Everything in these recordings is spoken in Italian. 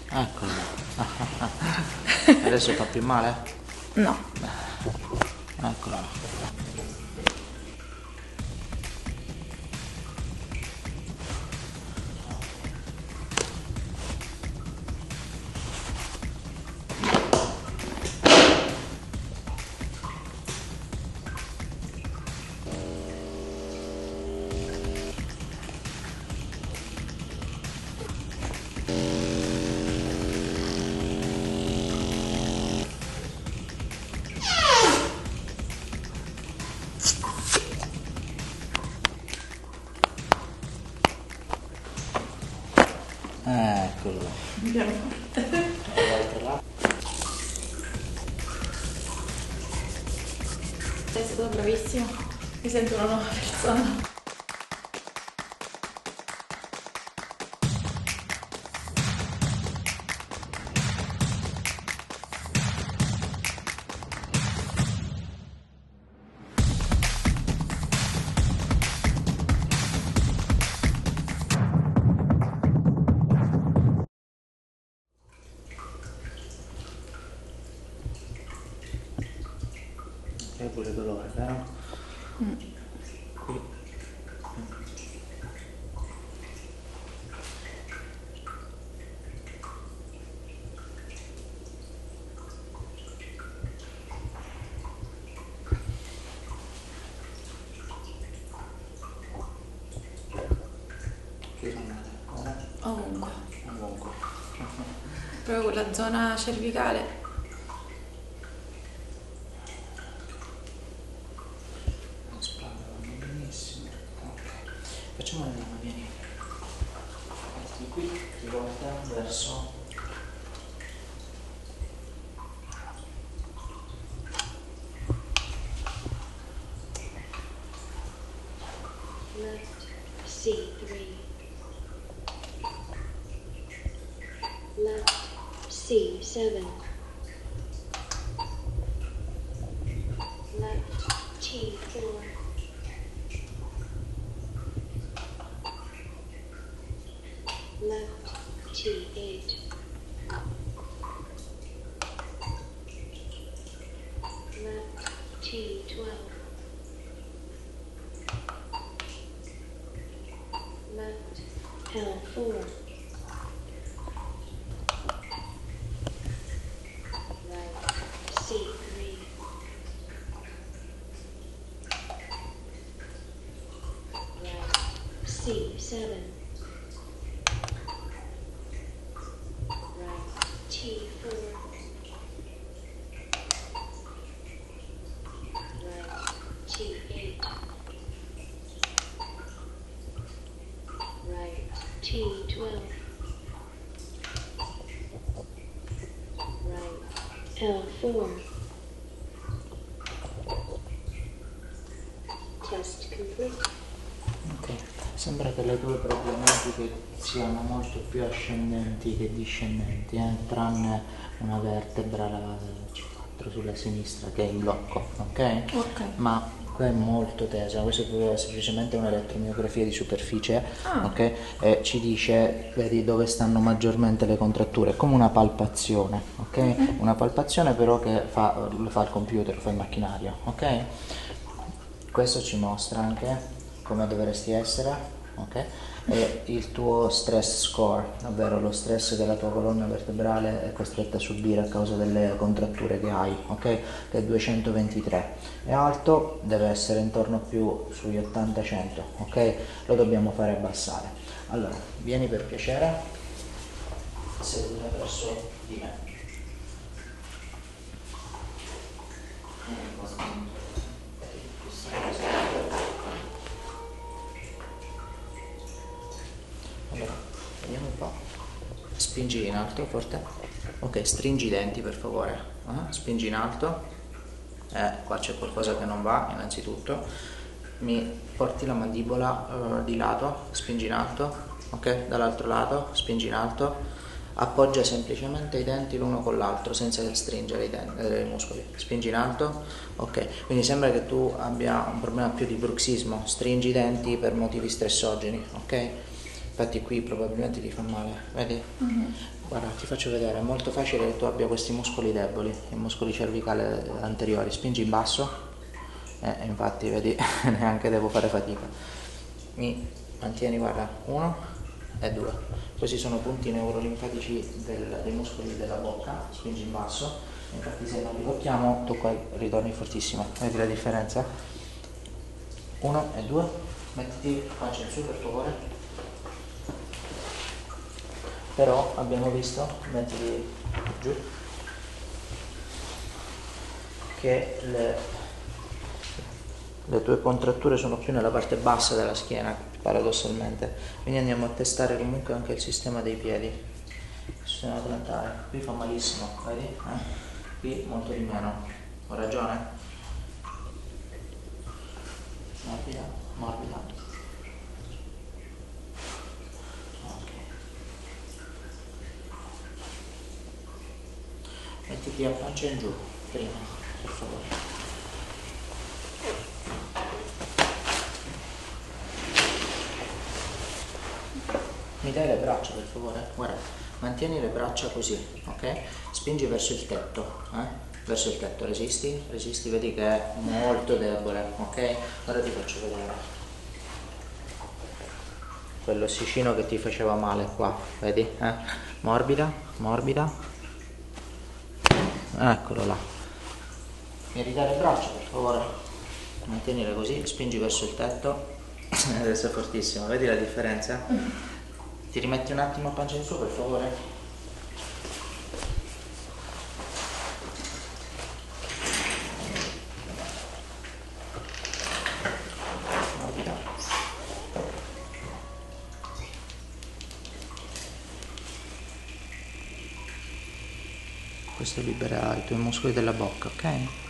Eccolo. Adesso fa più male? No. Eccolo. Eccolo. Andiamo forte. Dall'altro lato. Sei stato bravissimo. Mi sento una nuova persona. C'è pure dolore, vero? Qui. Qui sono male. Ovunque. Ovunque. Proprio quella zona cervicale. Le spalle vanno benissimo. Ok. Facciamo una mano, vieni. Di qui, rivolta verso. Left C3. Left C7. Left T4. Left T8. Left T12. Left L4. Right C3. Right C7. Right T4. Right T8. Right T12. Right L4. Test complete. Ok, sembra che le tue problematiche siano molto più ascendenti che discendenti, tranne una vertebra, la C4 sulla sinistra, che è in blocco, ok? Ok. Ma qua è molto tesa, questa è semplicemente un'elettromiografia di superficie, ok? E ci dice, vedi dove stanno maggiormente le contratture, è come una palpazione, ok? Una palpazione però che lo fa il computer, lo fa il macchinario, ok? Questo ci mostra anche come dovresti essere, ok? E il tuo stress score, ovvero lo stress che la tua colonna vertebrale è costretta a subire a causa delle contratture che hai, ok? Che è 223. È alto, deve essere intorno più sugli 80-100, ok? Lo dobbiamo fare abbassare. Allora, vieni per piacere, seduta verso di me. Allora, vediamo un po'. Spingi in alto forte. Ok, stringi i denti per favore. Spingi in alto. Qua c'è qualcosa che non va, innanzitutto. Mi porti la mandibola di lato, spingi in alto. Ok, dall'altro lato, spingi in alto. Appoggia semplicemente i denti l'uno con l'altro senza stringere i muscoli. Spingi in alto. Ok, quindi sembra che tu abbia un problema più di bruxismo. Stringi i denti per motivi stressogeni. Ok. infatti qui probabilmente ti fa male, vedi? Guarda, ti faccio vedere, è molto facile che tu abbia questi muscoli deboli, i muscoli cervicali anteriori, spingi in basso, infatti vedi, neanche devo fare fatica, mi mantieni, guarda, 1 e 2, questi sono punti neurolinfatici dei muscoli della bocca, spingi in basso, infatti se non li tocchiamo tu qua ritorni fortissimo, vedi la differenza? 1 e 2, mettiti pancia in su per favore. Però abbiamo visto, mettili giù, che le tue contratture sono più nella parte bassa della schiena, paradossalmente, quindi andiamo a testare comunque anche il sistema dei piedi, il sistema plantare. Qui fa malissimo, vedi? Qui molto di meno, ho ragione? Morbida, morbida. Mettiti a pancia in giù, prima, per favore. Mi dai le braccia, per favore? Guarda, mantieni le braccia così, ok? Spingi verso il tetto, verso il tetto, resisti, resisti, vedi che è molto debole, ok? Ora ti faccio vedere. Quell'ossicino che ti faceva male qua, vedi? Morbida, morbida. Eccolo là. Mi ridai le braccia, per favore? Mantienile così, spingi verso il tetto. Adesso è fortissimo, vedi la differenza? Ti rimetti un attimo a pancia in su, per favore? Morbida. Questo libera i tuoi muscoli della bocca, ok?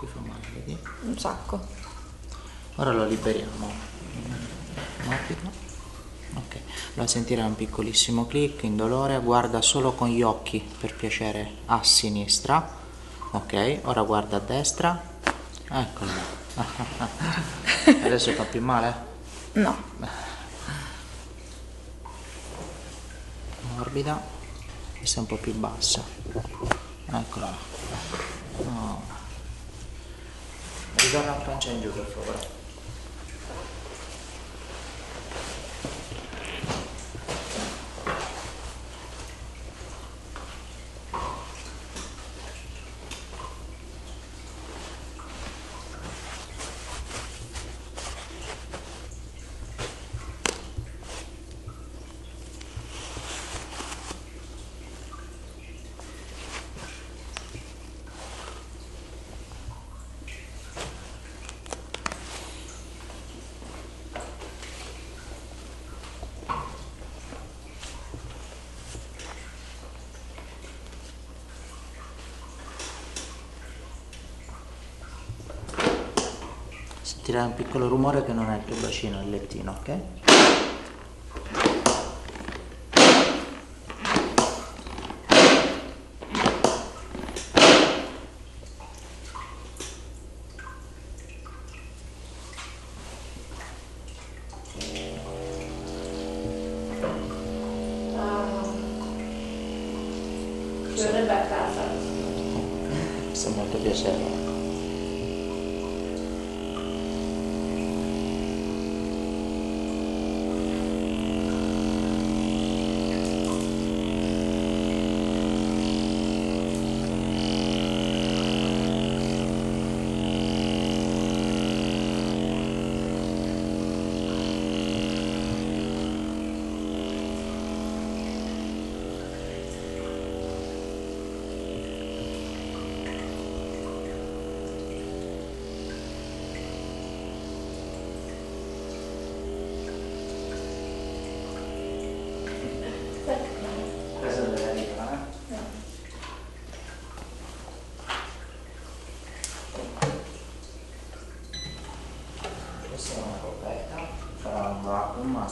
Qui fa male, vedi? Un sacco. Ora lo liberiamo. Morbido. Ok, la sentirai un piccolissimo click, indolore, guarda solo con gli occhi per piacere a sinistra. Ok, ora guarda a destra. Eccolo. Adesso fa più male? No. Morbida, questa è un po' più bassa. Eccola là. No. Ritorna a pancia in giù, per favore. Sentirai un piccolo rumore che non è il tuo bacino, è il lettino, ok? Ci vorrebbe a casa. Sta molto piacevole.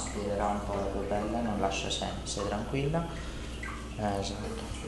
aspirerà un po' la tua pelle, non lascia segni, stai tranquilla. Esatto.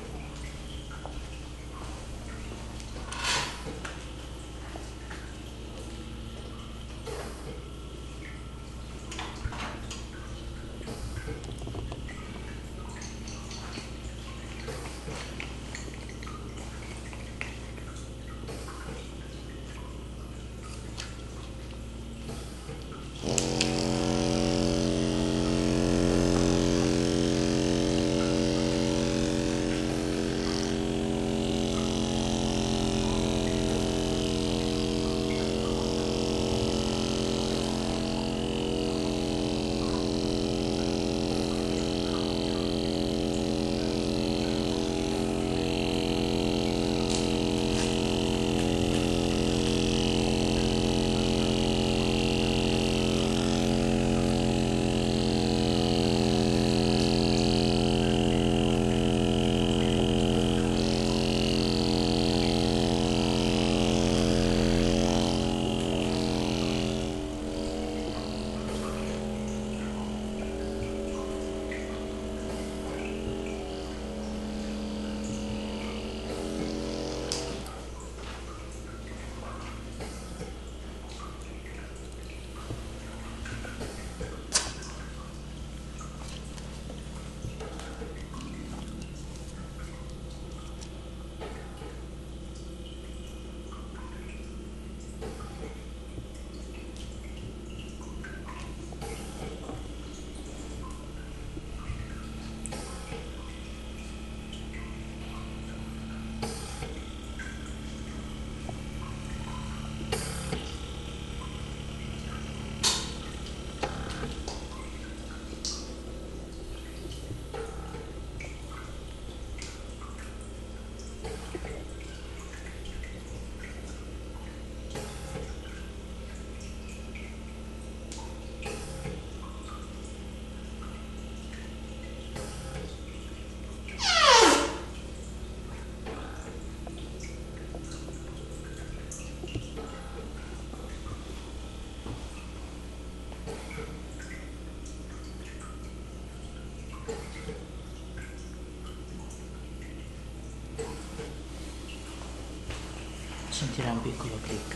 Sentirai un piccolo click,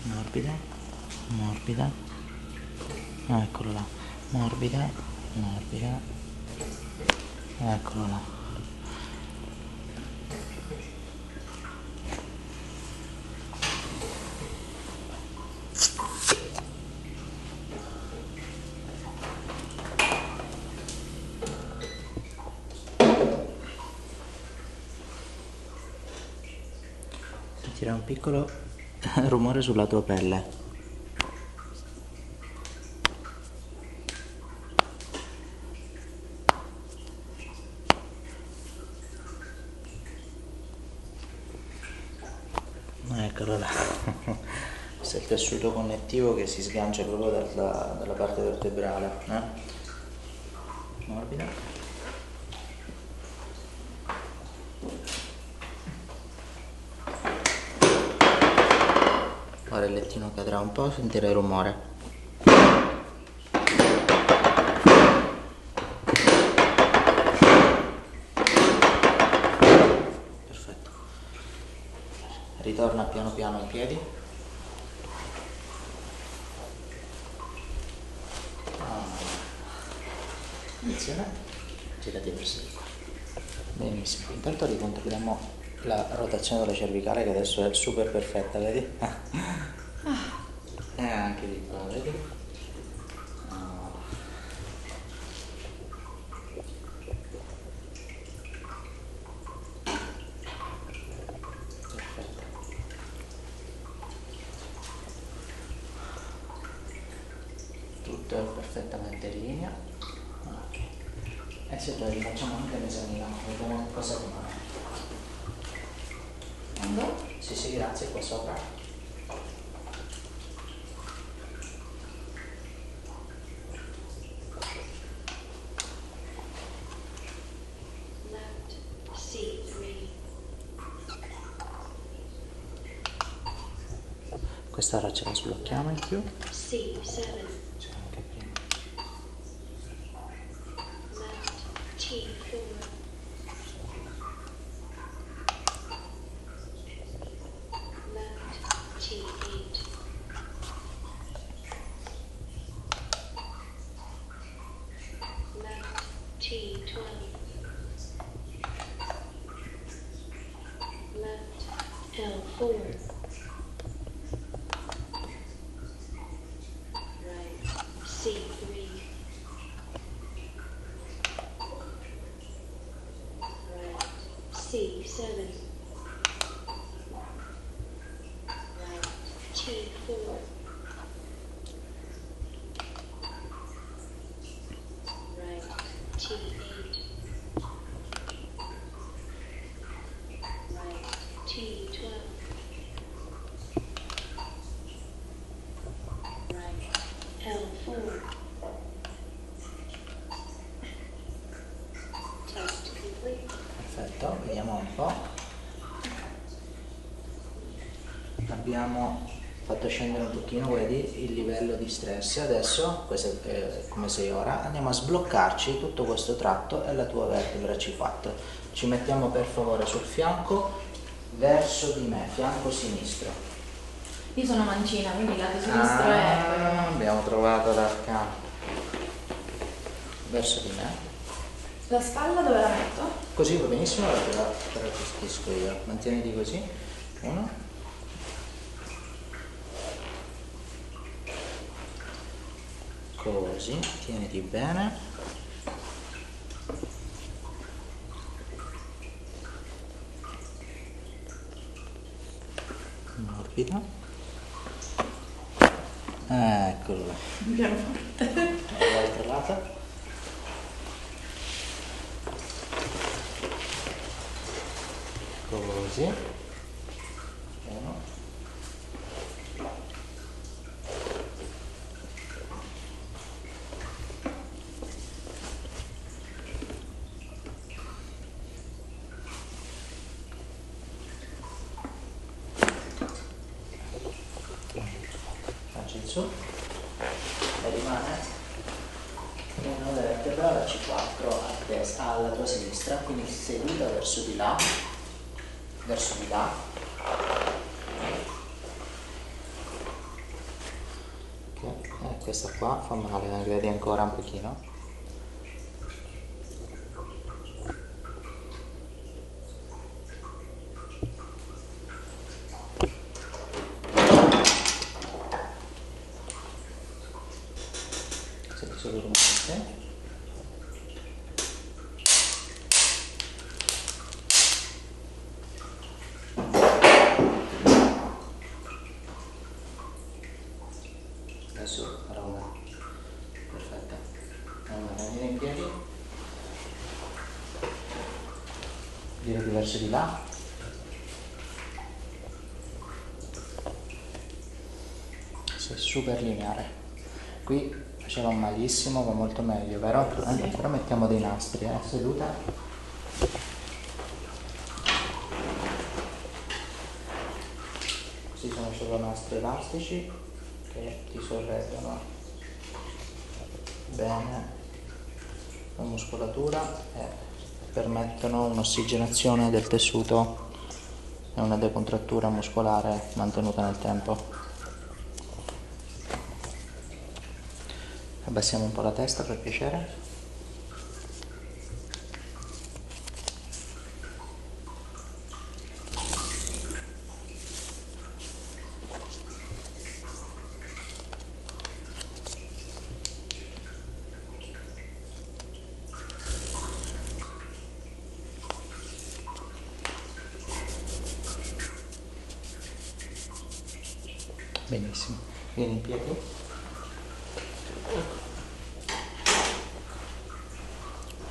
morbida, morbida, eccolo là, morbida, morbida, eccolo là. Sentirai un piccolo rumore sulla tua pelle. Eccolo là. Questo è il tessuto connettivo che si sgancia proprio dalla parte vertebrale. Morbida. Ora il lettino cadrà un po', sentirai rumore. Perfetto. Ritorna piano piano in piedi. Attenzione, girati verso di qua. Benissimo, intanto ricontrolliamo la rotazione della cervicale che adesso è super perfetta, vedi? E anche di qua, vedi? Perfetto. Tutto è perfettamente in linea. Ok. E se poi facciamo anche l'esamino, vediamo cosa rimane. Quando? Sì, grazie, qua sopra. Left C3. Questa ora ce la sblocchiamo in più. C7. C'è anche prima. 4. Right. C3. Right. C7. Right. T4. Right. T8. Right. T12. Right. L4. Test complete. Perfetto, vediamo un po'. Abbiamo fatto scendere un pochino, vedi, il livello di stress. Adesso, questo è come sei ora, andiamo a sbloccarci tutto questo tratto e la tua vertebra C4. Ci mettiamo per favore sul fianco verso di me, fianco sinistro. Io sono mancina, quindi il lato sinistro è... Abbiamo trovato l'arcano. Verso di me. La spalla dove la metto? Così va benissimo, ora te la gestisco io. Mantieniti così. 1. Così, tieniti bene. Morbido. Eccolo là. Pianoforte. Dall'altro lato. Così. Uno. Facci in su e rimane una vertebra, la C4 a destra, alla tua sinistra, quindi seduta verso di là, verso di là. Ok, questa qua fa male, la vedi ancora un pochino. Senti solo il rumore. Adesso Rauna, perfetta. Rauna, vieni in piedi. Girati verso di là. Sei super lineare. Qui faceva malissimo, va molto meglio, vero? Sì. Però mettiamo dei nastri, seduta. Questi sono solo nastri elastici che ti sorreggono bene la muscolatura e permettono un'ossigenazione del tessuto e una decontrattura muscolare mantenuta nel tempo. Abbassiamo un po' la testa per piacere. Benissimo, vieni in piedi.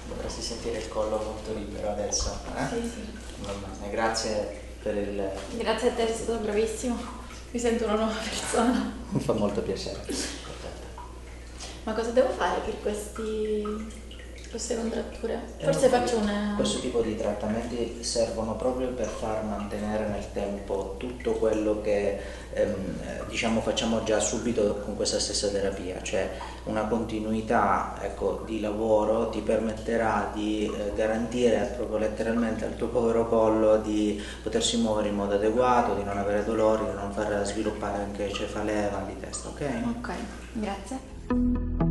Dovresti sentire il collo molto libero adesso, eh? Sì, sì. Va bene, grazie per il... Grazie a te, sei stato bravissimo. Mi sento una nuova persona. mi fa molto piacere. Ma cosa devo fare per queste contratture? Forse faccio una... Questo tipo di trattamenti servono proprio per far mantenere nel tempo tutto quello che diciamo facciamo già subito con questa stessa terapia, cioè una continuità, ecco, di lavoro ti permetterà di garantire proprio letteralmente al tuo povero collo di potersi muovere in modo adeguato, di non avere dolori, di non far sviluppare anche cefalee e mal di testa, ok? Ok, grazie.